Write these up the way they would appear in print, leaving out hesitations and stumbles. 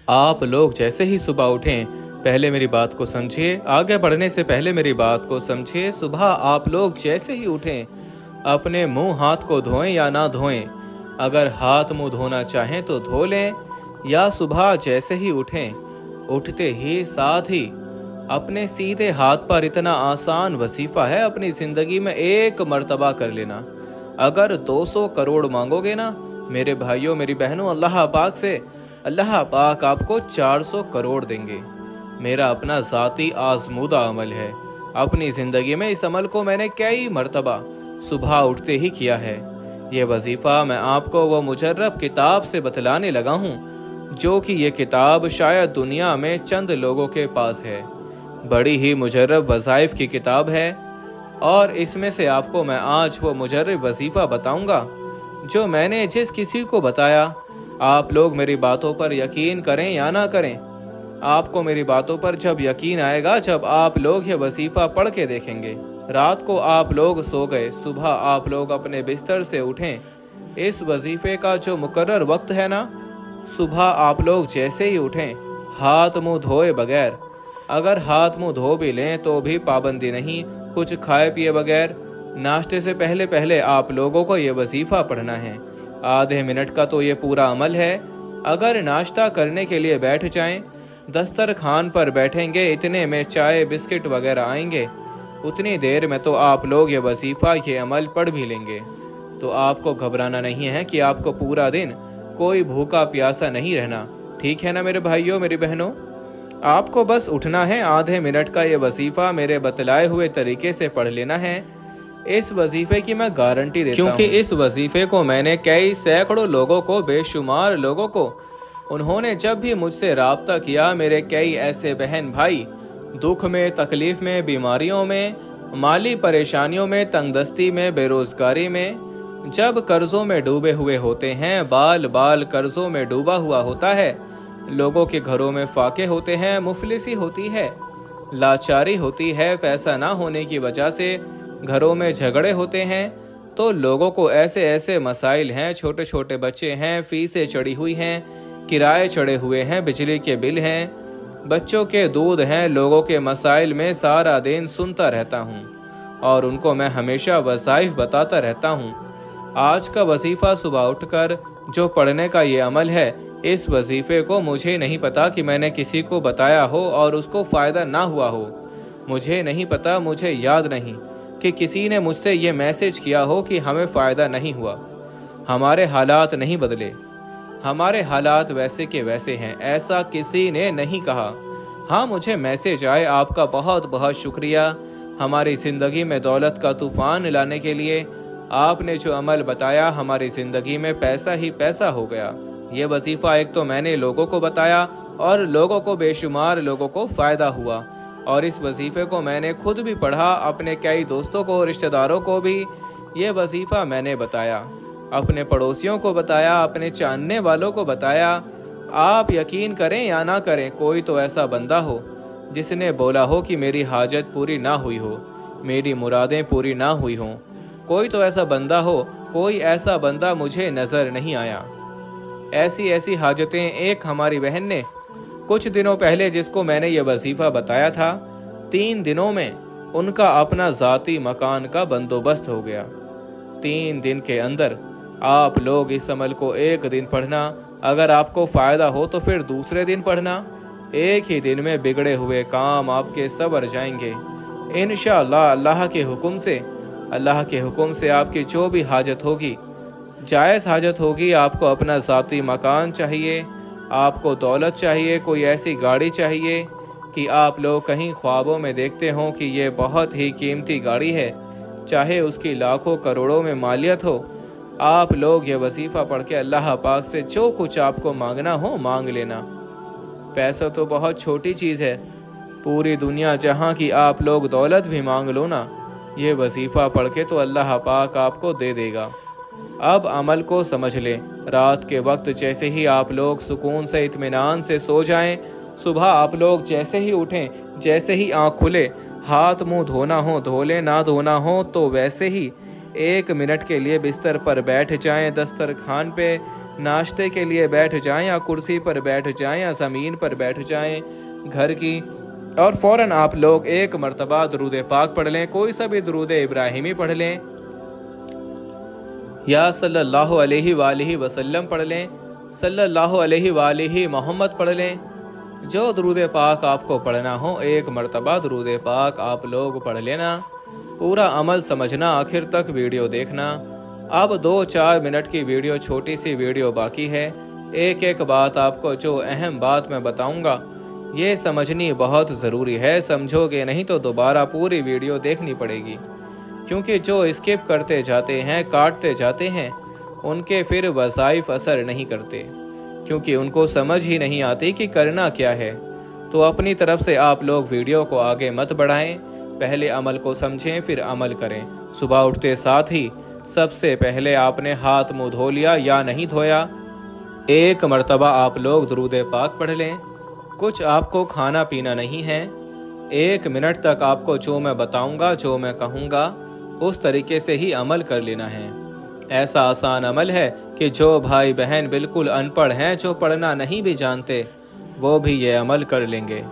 आप लोग जैसे ही सुबह उठें, पहले मेरी बात को समझिए। आगे बढ़ने से पहले मेरी बात को समझिए। सुबह आप लोग जैसे ही उठें, अपने मुंह हाथ को धोएं या ना धोएं। अगर हाथ मुंह धोना चाहें तो धो लें, या सुबह जैसे ही उठें, उठते ही साथ ही अपने सीधे हाथ पर इतना आसान वजीफा है अपनी जिंदगी में एक मर्तबा कर लेना। अगर 200 करोड़ मांगोगे ना मेरे भाइयों मेरी बहनों, अल्लाह पाक से, अल्लाह पाक आपको 400 करोड़ देंगे। मेरा अपना ज़ाती आजमूदा अमल है। अपनी ज़िंदगी में इस अमल को मैंने कई मर्तबा सुबह उठते ही किया है। ये वजीफ़ा मैं आपको वो मुजर्रब किताब से बतलाने लगा हूँ, जो कि ये किताब शायद दुनिया में चंद लोगों के पास है। बड़ी ही मुजर्रब वज़ाइफ की किताब है, और इसमें से आपको मैं आज वो मुजर्रब वजीफ़ा बताऊँगा जो मैंने जिस किसी को बताया। आप लोग मेरी बातों पर यकीन करें या ना करें, आपको मेरी बातों पर जब यकीन आएगा जब आप लोग ये वजीफ़ा पढ़ के देखेंगे। रात को आप लोग सो गए, सुबह आप लोग अपने बिस्तर से उठें। इस वजीफ़े का जो मुकर्रर वक्त है ना, सुबह आप लोग जैसे ही उठें, हाथ मुंह धोए बगैर, अगर हाथ मुंह धो भी लें तो भी पाबंदी नहीं, कुछ खाए पिए बगैर, नाश्ते से पहले पहले आप लोगों को ये वजीफ़ा पढ़ना है। आधे मिनट का तो ये पूरा अमल है। अगर नाश्ता करने के लिए बैठ जाएं, दस्तरखान पर बैठेंगे, इतने में चाय बिस्किट वगैरह आएंगे, उतनी देर में तो आप लोग ये वजीफ़ा ये अमल पढ़ भी लेंगे। तो आपको घबराना नहीं है कि आपको पूरा दिन कोई भूखा प्यासा नहीं रहना। ठीक है ना मेरे भाइयों मेरी बहनों, आपको बस उठना है, आधे मिनट का ये वजीफ़ा मेरे बतलाए हुए तरीके से पढ़ लेना है। इस वजीफ़े की मैं गारंटी देता हूँ, क्योंकि इस वजीफ़े को मैंने कई सैकड़ों लोगों को, बेशुमार लोगों को, उन्होंने जब भी मुझसे राब्ता किया, मेरे कई ऐसे बहन भाई दुख में, तकलीफ में, बीमारियों में, माली परेशानियों में, तंगदस्ती में, बेरोजगारी में, जब कर्जों में डूबे हुए होते हैं, बाल बाल कर्जों में डूबा हुआ होता है, लोगों के घरों में फाके होते हैं, मुफलिसी होती है, लाचारी होती है, पैसा ना होने की वजह से घरों में झगड़े होते हैं, तो लोगों को ऐसे ऐसे मसाइल हैं, छोटे छोटे बच्चे हैं, फीसें चढ़ी हुई हैं, किराए चढ़े हुए हैं, बिजली के बिल हैं, बच्चों के दूध हैं, लोगों के मसाइल में सारा दिन सुनता रहता हूँ और उनको मैं हमेशा वज़ाइफ बताता रहता हूँ। आज का वजीफ़ा सुबह उठकर जो पढ़ने का ये अमल है, इस वजीफ़े को मुझे नहीं पता कि मैंने किसी को बताया हो और उसको फ़ायदा ना हुआ हो। मुझे नहीं पता, मुझे याद नहीं कि किसी ने मुझसे ये मैसेज किया हो कि हमें फ़ायदा नहीं हुआ। हमारे हालात नहीं बदले, हमारे हालात वैसे के वैसे हैं, ऐसा किसी ने नहीं कहा। हाँ, मुझे मैसेज आए, आपका बहुत बहुत शुक्रिया हमारी ज़िंदगी में दौलत का तूफ़ान लाने के लिए। आपने जो अमल बताया, हमारी ज़िंदगी में पैसा ही पैसा हो गया। ये वजीफ़ा एक तो मैंने लोगों को बताया और लोगों को, बेशुमार लोगों को फ़ायदा हुआ, और इस वजीफ़े को मैंने खुद भी पढ़ा, अपने कई दोस्तों को, रिश्तेदारों को भी ये वजीफ़ा मैंने बताया, अपने पड़ोसियों को बताया, अपने जानने वालों को बताया। आप यकीन करें या ना करें, कोई तो ऐसा बंदा हो जिसने बोला हो कि मेरी हाजत पूरी ना हुई हो, मेरी मुरादें पूरी ना हुई हों। कोई तो ऐसा बंदा हो, कोई ऐसा बंदा मुझे नज़र नहीं आया। ऐसी ऐसी हाजतें एक हमारी बहन ने कुछ दिनों पहले, जिसको मैंने ये वजीफ़ा बताया था, 3 दिनों में उनका अपना ज़ाती मकान का बंदोबस्त हो गया। 3 दिन के अंदर आप लोग इस अमल को एक दिन पढ़ना, अगर आपको फ़ायदा हो तो फिर दूसरे दिन पढ़ना। एक ही दिन में बिगड़े हुए काम आपके संवर जाएंगे इंशाअल्लाह। अल्लाह के हुक्म से आपकी जो भी हाजत होगी, जायज़ हाजत होगी, आपको अपना ज़ाती मकान चाहिए, आपको दौलत चाहिए, कोई ऐसी गाड़ी चाहिए कि आप लोग कहीं ख्वाबों में देखते हों कि ये बहुत ही कीमती गाड़ी है, चाहे उसकी लाखों करोड़ों में मालियत हो, आप लोग ये वजीफ़ा पढ़ के अल्लाह पाक से जो कुछ आपको मांगना हो मांग लेना। पैसा तो बहुत छोटी चीज़ है, पूरी दुनिया जहाँ की आप लोग दौलत भी मांग लो ना, ये वजीफ़ा पढ़ के तो अल्लाह पाक आपको दे देगा। अब अमल को समझ लें। रात के वक्त जैसे ही आप लोग सुकून से, इत्मीनान से सो जाएं, सुबह आप लोग जैसे ही उठें, जैसे ही आँख खुले, हाथ मुंह धोना हो धो लें, ना धोना हो तो वैसे ही 1 मिनट के लिए बिस्तर पर बैठ जाएं, दस्तरखान पे नाश्ते के लिए बैठ जाएं या कुर्सी पर बैठ जाएं या ज़मीन पर बैठ जाएं घर की, और फ़ौरन आप लोग एक मरतबा दुरूद पाक पढ़ लें। कोई सा भी दुरूद इब्राहिमी पढ़ लें या सल्लल्लाहु अलैहि वसल्लम पढ़ लें, सल्लल्लाहु अलैहि मोहम्मद पढ़ लें। जो दुरूद पाक आपको पढ़ना हो, एक मरतबा दुरूद पाक आप लोग पढ़ लेना। पूरा अमल समझना, आखिर तक वीडियो देखना। अब 2-4 मिनट की वीडियो, छोटी सी वीडियो बाकी है। एक एक बात आपको, जो अहम बात मैं बताऊंगा, ये समझनी बहुत ज़रूरी है। समझोगे नहीं तो दोबारा पूरी वीडियो देखनी पड़ेगी, क्योंकि जो स्किप करते जाते हैं, काटते जाते हैं, उनके फिर वज़ाइफ असर नहीं करते, क्योंकि उनको समझ ही नहीं आती कि करना क्या है। तो अपनी तरफ से आप लोग वीडियो को आगे मत बढ़ाएं, पहले अमल को समझें फिर अमल करें। सुबह उठते साथ ही सबसे पहले आपने हाथ मुंह धो लिया या नहीं धोया, एक मरतबा आप लोग दुरूद पाक पढ़ लें। कुछ आपको खाना पीना नहीं है, 1 मिनट तक आपको जो मैं बताऊंगा, जो मैं कहूँगा, उस तरीके से ही अमल कर लेना है। ऐसा आसान अमल है कि जो भाई बहन बिल्कुल अनपढ़ हैं, जो पढ़ना नहीं भी जानते, वो भी ये अमल कर लेंगे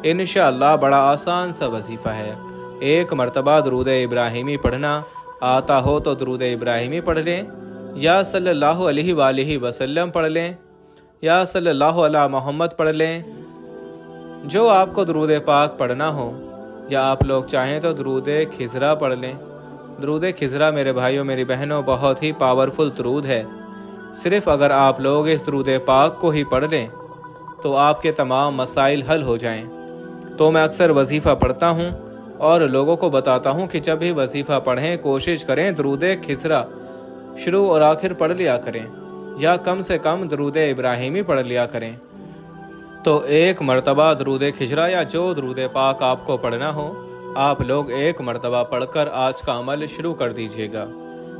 इंशाअल्लाह। बड़ा आसान सा वजीफ़ा है। एक मरतबा दुरूद इब्राहिमी पढ़ना आता हो तो दुरूद इब्राहिमी पढ़ लें, या सल्लल्लाहु अलैहि वसल्लम पढ़ लें, या सल्लल्लाहु अला मोहम्मद पढ़ लें। जो आपको दुरूद पाक पढ़ना हो, या आप लोग चाहें तो दुरूद खिज़रा पढ़ लें। दुरूद खिज़रा मेरे भाइयों मेरी बहनों बहुत ही पावरफुल दुरूद है। सिर्फ़ अगर आप लोग इस दुरूद पाक को ही पढ़ लें तो आपके तमाम मसाइल हल हो जाएं। तो मैं अक्सर वजीफ़ा पढ़ता हूँ और लोगों को बताता हूँ कि जब भी वजीफ़ा पढ़ें कोशिश करें दुरूद खिज़रा शुरू और आखिर पढ़ लिया करें, या कम से कम दुरूद इब्राहिमी पढ़ लिया करें। तो एक मरतबा दुरूद खिज़रा या जो दुरूद पाक आपको पढ़ना हो, आप लोग एक मरतबा पढ़कर आज का अमल शुरू कर दीजिएगा।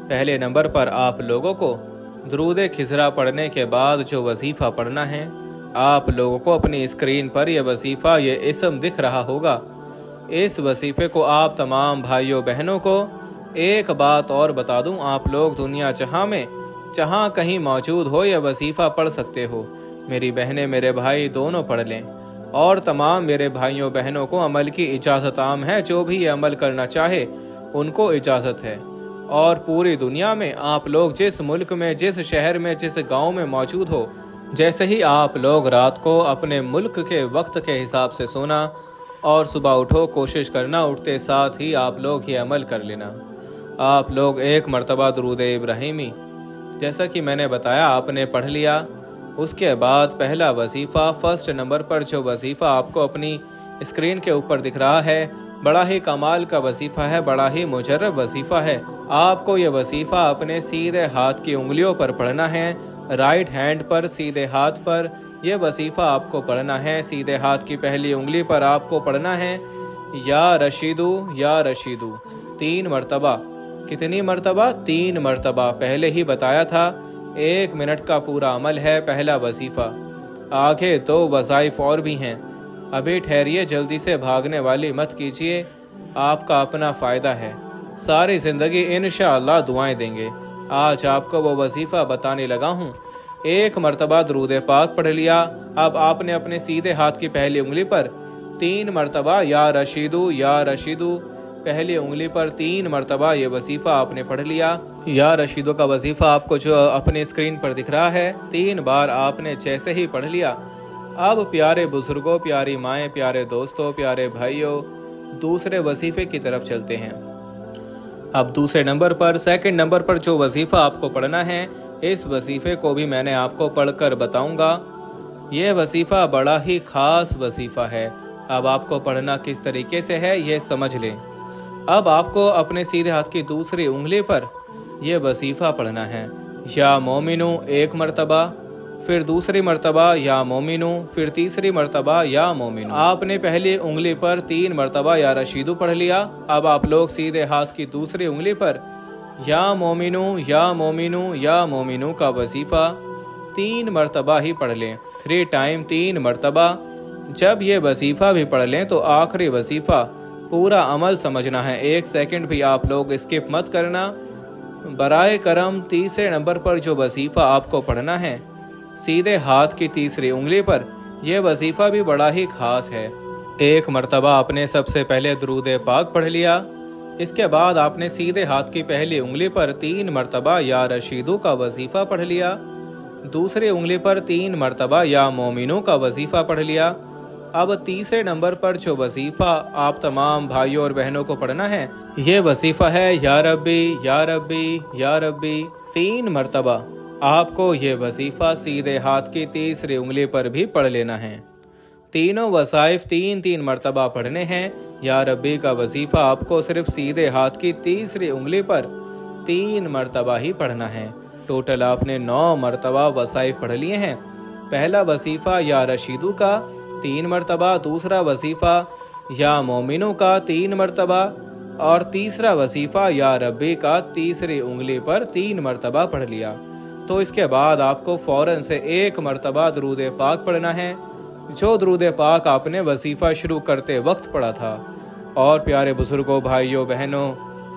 पहले नंबर पर आप लोगों को दुरूद खिज़रा पढ़ने के बाद जो वजीफ़ा पढ़ना है, आप लोगों को अपनी स्क्रीन पर यह वजीफ़ा, ये इस्म दिख रहा होगा। इस वजीफ़े को आप तमाम भाइयों बहनों को एक बात और बता दूं, आप लोग दुनिया जहां में जहां कहीं मौजूद हो यह वजीफ़ा पढ़ सकते हो। मेरी बहनें मेरे भाई दोनों पढ़ लें, और तमाम मेरे भाइयों बहनों को अमल की इजाज़त आम है। जो भी ये अमल करना चाहे उनको इजाज़त है। और पूरी दुनिया में आप लोग जिस मुल्क में, जिस शहर में, जिस गांव में मौजूद हो, जैसे ही आप लोग रात को अपने मुल्क के वक्त के हिसाब से सोना और सुबह उठो, कोशिश करना उठते साथ ही आप लोग ये अमल कर लेना। आप लोग एक मरतबा दुरूद इब्राहिमी, जैसा कि मैंने बताया, आपने पढ़ लिया। उसके बाद पहला वजीफ़ा, फर्स्ट नंबर पर जो वजीफ़ा आपको अपनी स्क्रीन के ऊपर दिख रहा है, बड़ा ही कमाल का वजीफ़ा है, बड़ा ही मुजर्रब वजीफ़ा है। आपको ये वजीफ़ा अपने सीधे हाथ की उंगलियों पर पढ़ना है, राइट हैंड पर, सीधे हाथ पर यह वजीफ़ा आपको पढ़ना है। सीधे हाथ की पहली उंगली पर आपको पढ़ना है या रशीदू या रशीदू 3 मरतबा। कितनी मरतबा? 3 मरतबा। पहले ही बताया था 1 मिनट का पूरा अमल है पहला वजीफ़ा। आगे 2 वज़ाइफ और भी हैं, अभी ठहरिए, जल्दी से भागने वाली मत कीजिए, आपका अपना फ़ायदा है। सारी ज़िंदगी इंशाअल्लाह दुआएं देंगे। आज आपको वो वजीफ़ा बताने लगा हूँ। 1 मरतबा दुरूद पाक पढ़ लिया। अब आपने अपने सीधे हाथ की पहली उंगली पर 3 मरतबा या रशीदू पहली उंगली पर 3 मरतबा ये वजीफ़ा आपने पढ़ लिया। या रशीदो का वजीफ़ा आपको जो अपने स्क्रीन पर दिख रहा है, 3 बार आपने जैसे ही पढ़ लिया, अब प्यारे बुजुर्गों, प्यारी माएँ, प्यारे दोस्तों, प्यारे भाइयों, दूसरे वजीफ़े की तरफ चलते हैं। अब दूसरे नंबर पर, सेकंड नंबर पर जो वजीफ़ा आपको पढ़ना है, इस वजीफ़े को भी मैंने आपको पढ़कर बताऊंगा। यह वजीफ़ा बड़ा ही खास वजीफ़ा है। अब आपको पढ़ना किस तरीके से है ये समझ लें। अब आपको अपने सीधे हाथ की दूसरी उंगली पर यह वजीफ़ा पढ़ना है। या मोमिनू 1 मरतबा, फिर दूसरी मरतबा या मोमिनू, फिर तीसरी मरतबा या मोमिनू। आपने पहली उंगली पर 3 मरतबा या रशीदू पढ़ लिया। अब आप लोग सीधे हाथ की दूसरी उंगली पर या मोमिनू या मोमिनू या मोमिनू का वजीफ़ा 3 मरतबा ही पढ़ लें। 3 टाइम 3 मरतबा। जब ये वजीफ़ा भी पढ़ लें तो आखिरी वजीफ़ा पूरा अमल समझना है। 1 सेकंड भी आप लोग स्किप मत करना। बराए करम तीसरे नंबर पर जो वजीफा आपको पढ़ना है, सीधे हाथ की तीसरी उंगली पर, यह वजीफा भी बड़ा ही खास है। एक मर्तबा आपने सबसे पहले दुरूद पाक पढ़ लिया। इसके बाद आपने सीधे हाथ की पहली उंगली पर 3 मर्तबा या रशीदों का वजीफा पढ़ लिया। दूसरी उंगली पर 3 मर्तबा या मोमिनों का वजीफा पढ़ लिया। अब तीसरे नंबर पर जो वजीफा आप तमाम भाइयों और बहनों को पढ़ना है, ये वजीफा है या रब्बी या रब्बी या रब्बी 3 मर्तबा। आपको ये वजीफा सीधे हाथ की तीसरी उंगली पर भी पढ़ लेना है। तीनों वसाइफ 3-3 मर्तबा पढ़ने हैं। या रब्बी का वजीफा आपको सिर्फ सीधे हाथ की तीसरी उंगली पर 3 मर्तबा ही पढ़ना है। टोटल आपने 9 मर्तबा वसाइफ पढ़ लिए हैं। पहला वजीफा या रशीदू का 3 मर्तबा, दूसरा वजीफा या मोमिनों का 3 मर्तबा और तीसरा वजीफा या रब्बी का तीसरी उंगली पर 3 मर्तबा पढ़ लिया। तो इसके बाद आपको फौरन से 1 मर्तबा दुरूद पाक पढ़ना है, जो दुरूद पाक आपने वजीफा शुरू करते वक्त पढ़ा था। और प्यारे बुजुर्गों, भाइयों, बहनों,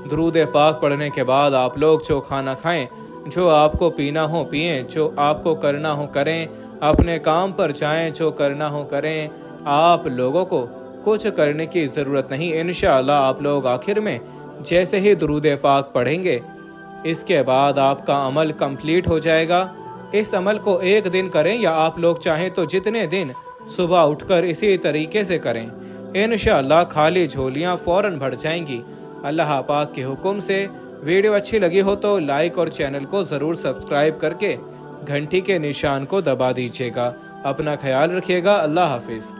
दुरूद पाक पढ़ने के बाद आप लोग जो खाना खाएं, जो आपको पीना हो पिएं, जो आपको करना हो करें, अपने काम पर जाएं, जो करना हो करें। आप लोगों को कुछ करने की ज़रूरत नहीं। इंशाअल्लाह आप लोग आखिर में जैसे ही दुरूद पाक पढ़ेंगे, इसके बाद आपका अमल कंप्लीट हो जाएगा। इस अमल को 1 दिन करें या आप लोग चाहें तो जितने दिन सुबह उठकर इसी तरीके से करें, इंशाअल्लाह खाली झोलियां फौरन भर जाएंगी अल्लाह पाक के हुक्म से। वीडियो अच्छी लगी हो तो लाइक और चैनल को ज़रूर सब्सक्राइब करके घंटी के निशान को दबा दीजिएगा। अपना ख्याल रखिएगा। अल्लाह हाफिज़।